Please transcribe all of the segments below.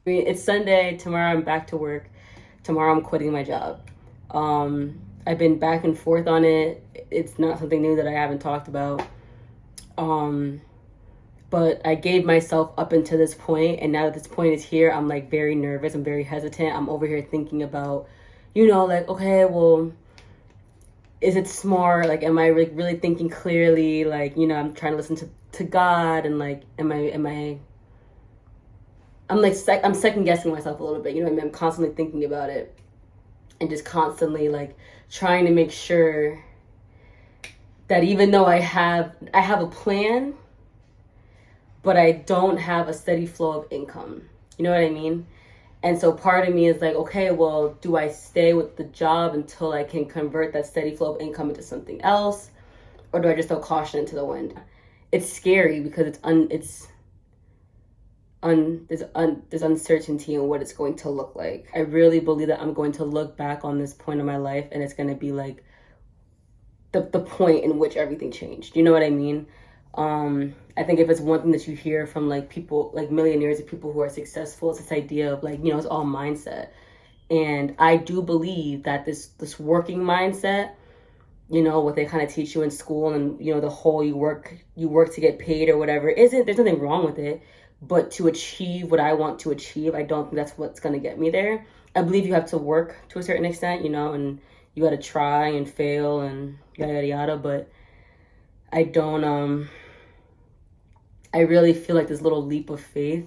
It's Sunday. Tomorrow I'm back to work. Tomorrow I'm quitting my job. I've been back and forth on it. It's not something new that I haven't talked about. Um, but I gave myself up until this point, and now that this point is here, I'm like very nervous. I'm very hesitant. I'm over here thinking about, like, okay, well, is it smart? Like, am I really thinking clearly? Like, I'm trying to listen to God, and like, I'm like, I'm second guessing myself a little bit. You know what I mean? I'm constantly thinking about it, and just constantly like trying to make sure that even though I have a plan, but I don't have a steady flow of income. You know what I mean? And so part of me is like, okay, well, do I stay with the job until I can convert that steady flow of income into something else, or do I just throw caution into the wind? It's scary because there's uncertainty in what it's going to look like. I really believe that I'm going to look back on this point of my life, and it's going to be like the point in which everything changed. You know what I mean? I think if it's one thing that you hear from like people, like millionaires and people who are successful, it's this idea of like, it's all mindset. And I do believe that this working mindset, what they kind of teach you in school, and the whole you work to get paid or whatever, isn't there's nothing wrong with it. But to achieve what I want to achieve, I don't think that's what's going to get me there. I believe you have to work to a certain extent, and you got to try and fail and yada yada yada. But I don't. I really feel like this little leap of faith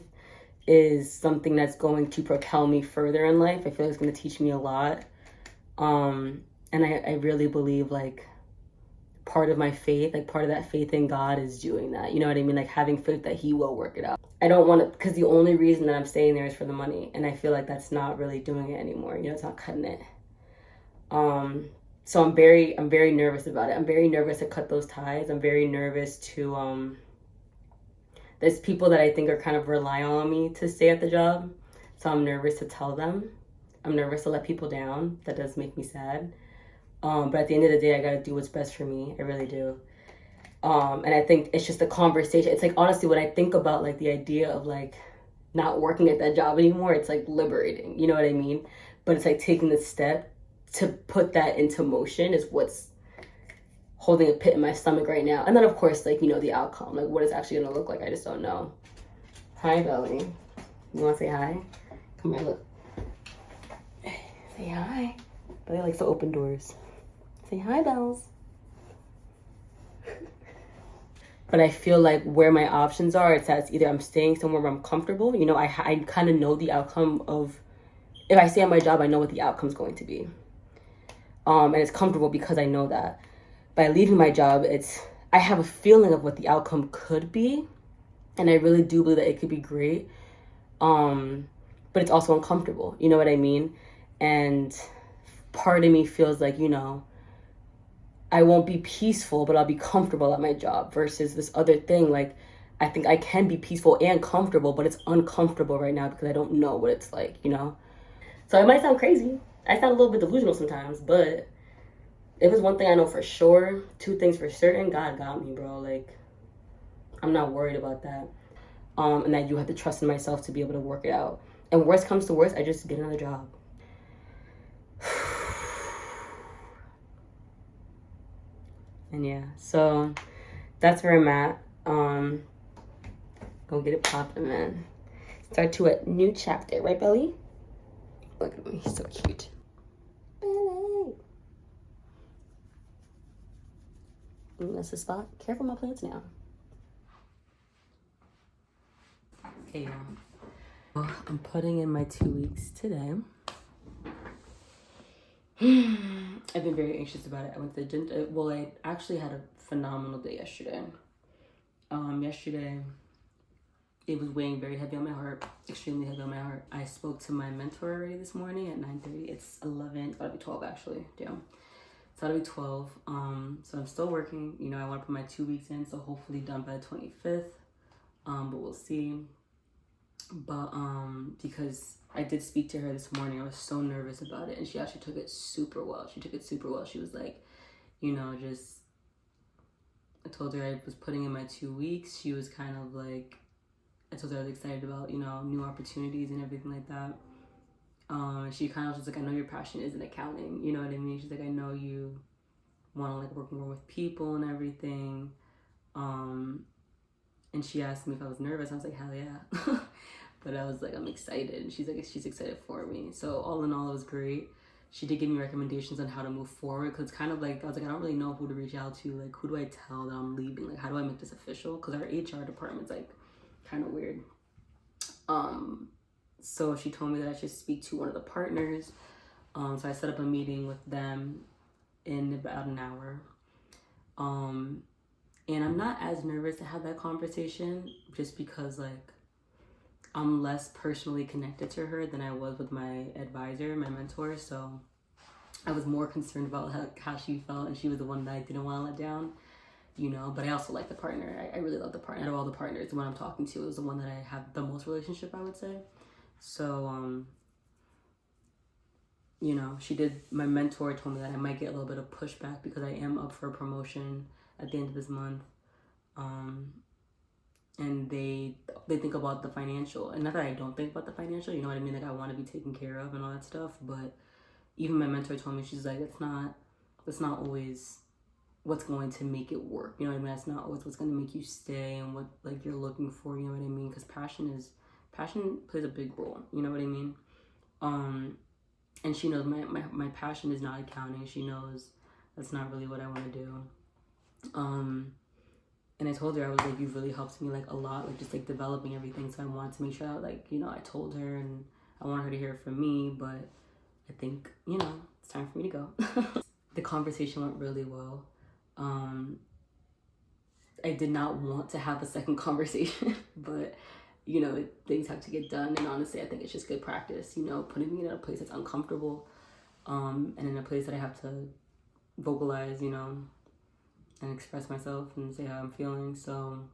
is something that's going to propel me further in life. I feel like it's going to teach me a lot. And I really believe like part of my faith, like part of that faith in God is doing that. You know what I mean? Like having faith that He will work it out. I don't want to, because the only reason that I'm staying there is for the money. And I feel like that's not really doing it anymore. It's not cutting it. So I'm very nervous about it. I'm very nervous to cut those ties. I'm very nervous to, there's people that I think are kind of relying on me to stay at the job. So I'm nervous to tell them. I'm nervous to let people down. That does make me sad. But at the end of the day, I gotta do what's best for me. I really do. And I think it's just a conversation. It's like, honestly, when I think about like the idea of like not working at that job anymore, it's like liberating. You know what I mean? But it's like taking the step to put that into motion is what's holding a pit in my stomach right now. And then of course, like, the outcome, like what it's actually gonna look like, I just don't know. Hi, Belly. You wanna say hi? Come here, look. Say hi. Belly likes to open doors. Say hi, Bells. But I feel like where my options are, it's that it's either I'm staying somewhere where I'm comfortable. I kind of know the outcome of, if I stay at my job, I know what the outcome's going to be. And it's comfortable because I know that. By leaving my job, I have a feeling of what the outcome could be. And I really do believe that it could be great. But it's also uncomfortable. You know what I mean? And part of me feels like, I won't be peaceful, but I'll be comfortable at my job versus this other thing. Like, I think I can be peaceful and comfortable, but it's uncomfortable right now because I don't know what it's like. So it might sound crazy. I sound a little bit delusional sometimes, but if it's one thing I know for sure, two things for certain, God got me, bro. Like, I'm not worried about that. And I do have to trust in myself to be able to work it out. And worst comes to worst, I just get another job. And yeah, so that's where I'm at. Go get it poppin', man. Start to a new chapter, right, Belly? Look at me, he's so cute. Belly. That's the spot. Careful my plants now. Okay, y'all. Well, I'm putting in my 2 weeks today. I've been very anxious about it. I went to the gym. Well, I actually had a phenomenal day yesterday. Yesterday, it was weighing very heavy on my heart, extremely heavy on my heart. I spoke to my mentor already this morning at 9:30. It's 11. It's about to be 12 actually. Damn. It's about to be 12. So I'm still working. I want to put my 2 weeks in, so hopefully done by the 25th. But we'll see. But because I did speak to her this morning, I was so nervous about it, and she actually took it super well. She was like, just, I told her I was putting in my 2 weeks. She was kind of like, I told her I was excited about, you know, new opportunities and everything like that. She kind of was just like, I know your passion is in accounting, you know what I mean? She's like, I know you want to like work more with people and everything. And she asked me if I was nervous. I was like, hell yeah. But I was like, I'm excited. And she's like, she's excited for me. So all in all, it was great. She did give me recommendations on how to move forward, because it's kind of like, I was like, I don't really know who to reach out to. Like, who do I tell that I'm leaving? Like, how do I make this official? Because our HR department's like kind of weird. So she told me that I should speak to one of the partners. So I set up a meeting with them in about an hour. And I'm not as nervous to have that conversation, just because like I'm less personally connected to her than I was with my advisor, my mentor. So I was more concerned about how she felt, and she was the one that I didn't want to let down, you know. But I also like the partner. I really love the partner. Out of all the partners, the one I'm talking to is the one that I have the most relationship, I would say. So, you know, my mentor told me that I might get a little bit of pushback because I am up for a promotion at the end of this month. And they think about the financial, and not that I don't think about the financial, you know what I mean? Like, I want to be taken care of and all that stuff, but even my mentor told me, she's like, it's not always what's going to make it work, you know what I mean? That's not always what's going to make you stay and what like you're looking for, you know what I mean? Because passion plays a big role, you know what I mean? And she knows my passion is not accounting. She knows that's not really what I want to do. And I told her, I was like, you've really helped me like a lot, like just like developing everything. So I wanted to make sure like, you know, I told her, and I want her to hear it from me, but I think, you know, it's time for me to go. The conversation went really well. I did not want to have a second conversation, but you know, things have to get done. And honestly, I think it's just good practice, you know, putting me in a place that's uncomfortable, and in a place that I have to vocalize, you know, and express myself and say how I'm feeling. So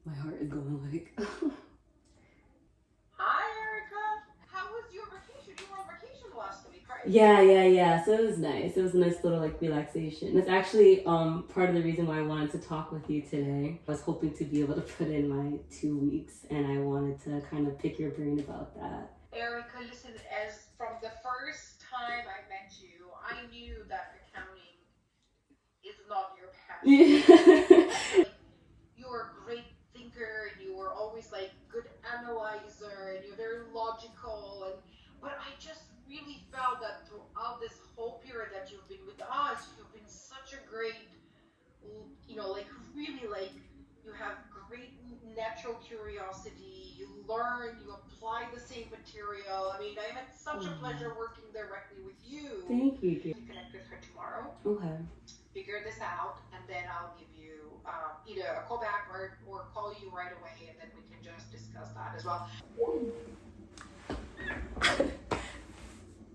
my heart is going like Hi, Erica. How was your vacation? You were on vacation last week, right? yeah. So it was nice. It was a nice little like relaxation. That's actually part of the reason why I wanted to talk with you today. I was hoping to be able to put in my 2 weeks, and I wanted to kind of pick your brain about that. Erica, listen, as from the first time I met you, I knew that accounting is not your passion. Yeah. Like, you're a great thinker, and you were always like good analyzer, and you're very logical, and but I just really felt that throughout this whole period that you've been with us, you've been such a great, you know, like really like you have great natural curiosity, you learn, you apply the same material. I mean, I had such a pleasure working directly with you. Thank you. You connect with her tomorrow. Okay. Figure this out, and then I'll give you either a call back or call you right away, and then we can just discuss that as well.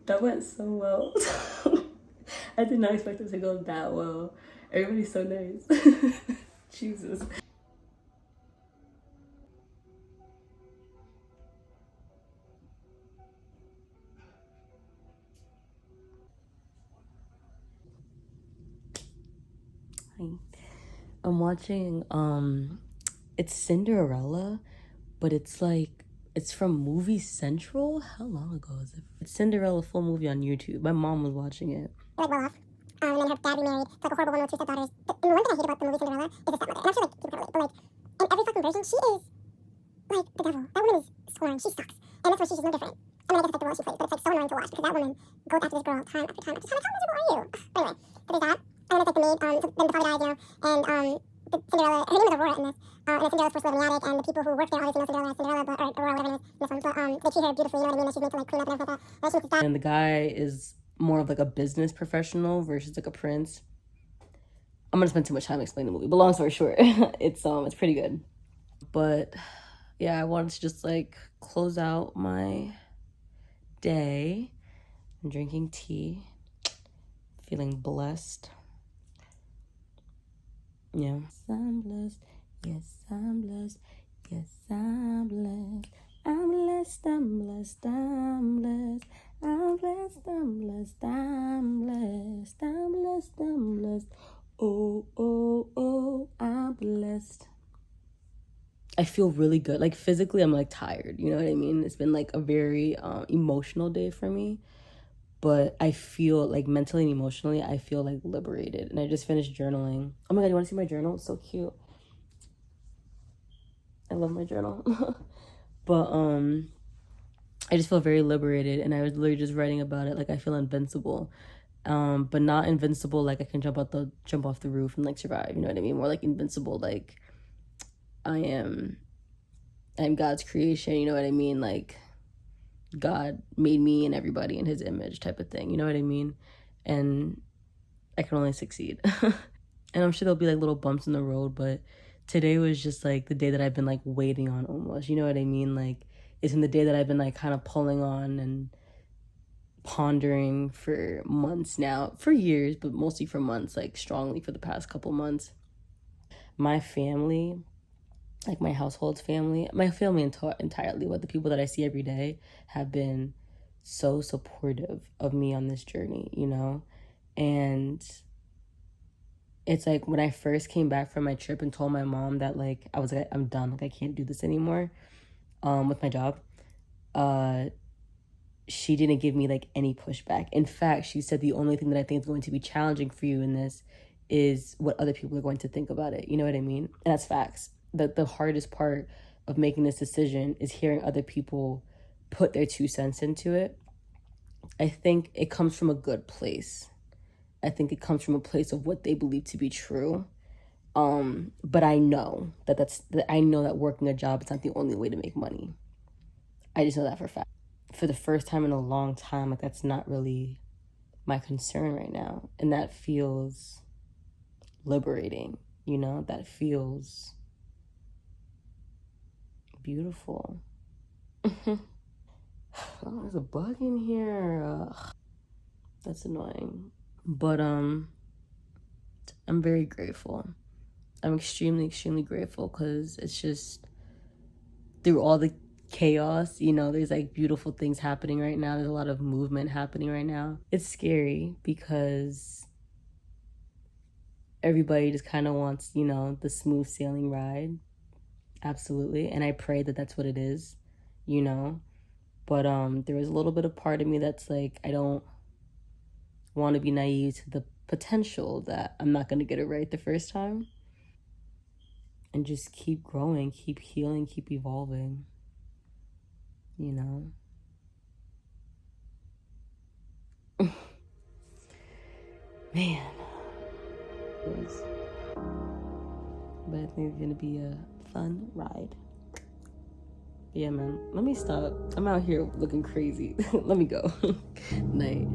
That went so well. I did not expect it to go that well. Everybody's so nice. Jesus. I'm watching it's Cinderella, but it's like it's from Movie Central. How long ago is it? It's Cinderella full movie on YouTube. My mom was watching it. Like well off. And then her dad remarried to like a horrible woman with two stepdaughters. The one thing I hate about the movie Cinderella is the stepmother. And I'm sure like people can relate, but like in every fucking version, she is like the devil. That woman is scorned. She sucks. And this one, she's just no different. I mean, I guess it's like the role she plays, but it's like so annoying to watch because that woman goes after this girl time after time after time. Like, how miserable are you? But anyway, so there's that. And then it's like the maid, so then the father dies, you know, and the Cinderella, her name is Aurora in this, and it's Cinderella's supposed to live in the attic, and the people who work there obviously know Cinderella as Cinderella, but, or Aurora, whatever it is, in this one, but they treat her beautifully, you know what I mean, and she's made to like clean up and everything like that, and she gets that. And the guy is more of like a business professional versus like a prince. I'm gonna spend too much time explaining the movie, but long story short, it's pretty good. But yeah, I wanted to just like close out my day. I'm drinking tea, feeling blessed. Yeah. I'm blessed. Yes, I'm blessed. Yes, I'm blessed. I'm blessed, I'm blessed, I'm blessed. I'm blessed, I'm blessed, I'm blessed. I'm blessed, I'm blessed. Oh, oh, oh, I'm blessed. I feel really good. Like physically, I'm like tired. You know what I mean? It's been like a very emotional day for me. But I feel like mentally and emotionally, I feel like liberated. And I just finished journaling. Oh my God, you want to see my journal? It's so cute. I love my journal. But I just feel very liberated, and I was literally just writing about it. Like I feel invincible, but not invincible like I can jump off the roof and like survive. You know what I mean? More like invincible, like I am. I'm God's creation. You know what I mean? Like God made me and everybody in His image, type of thing. You know what I mean? And I can only succeed. And I'm sure there'll be like little bumps in the road, but today was just like the day that I've been like waiting on almost. You know what I mean? Like it's in the day that I've been like kind of pulling on and pondering for months now, for years, but mostly for months, like strongly for the past couple months. My family, like my household's family, my family entirely, but the people that I see every day have been so supportive of me on this journey, you know? And it's like when I first came back from my trip and told my mom that like I was like I'm done, like I can't do this anymore with my job. Uh she didn't give me like any pushback. In fact, she said the only thing that I think is going to be challenging for you in this is what other people are going to think about it. You know what I mean? And that's facts. The hardest part of making this decision is hearing other people put their 2 cents into it. I think it comes from a good place. I think it comes from a place of what they believe to be true. But I know that I know that working a job is not the only way to make money. I just know that for a fact. For the first time in a long time, like that's not really my concern right now. And that feels liberating, you know? That feels beautiful. Oh, there's a bug in here. That's annoying. But I'm very grateful. I'm extremely, extremely grateful because it's just through all the chaos, you know, there's like beautiful things happening right now. There's a lot of movement happening right now. It's scary because everybody just kind of wants, you know, the smooth sailing ride. Absolutely. And I pray that that's what it is, you know. But there was a little bit of part of me that's like I don't want to be naive to the potential that I'm not going to get it right the first time, and just keep growing, keep healing, keep evolving, you know. Man, but I think it's gonna be a fun ride. But yeah, man, let me stop. I'm out here looking crazy. Let me go. Night.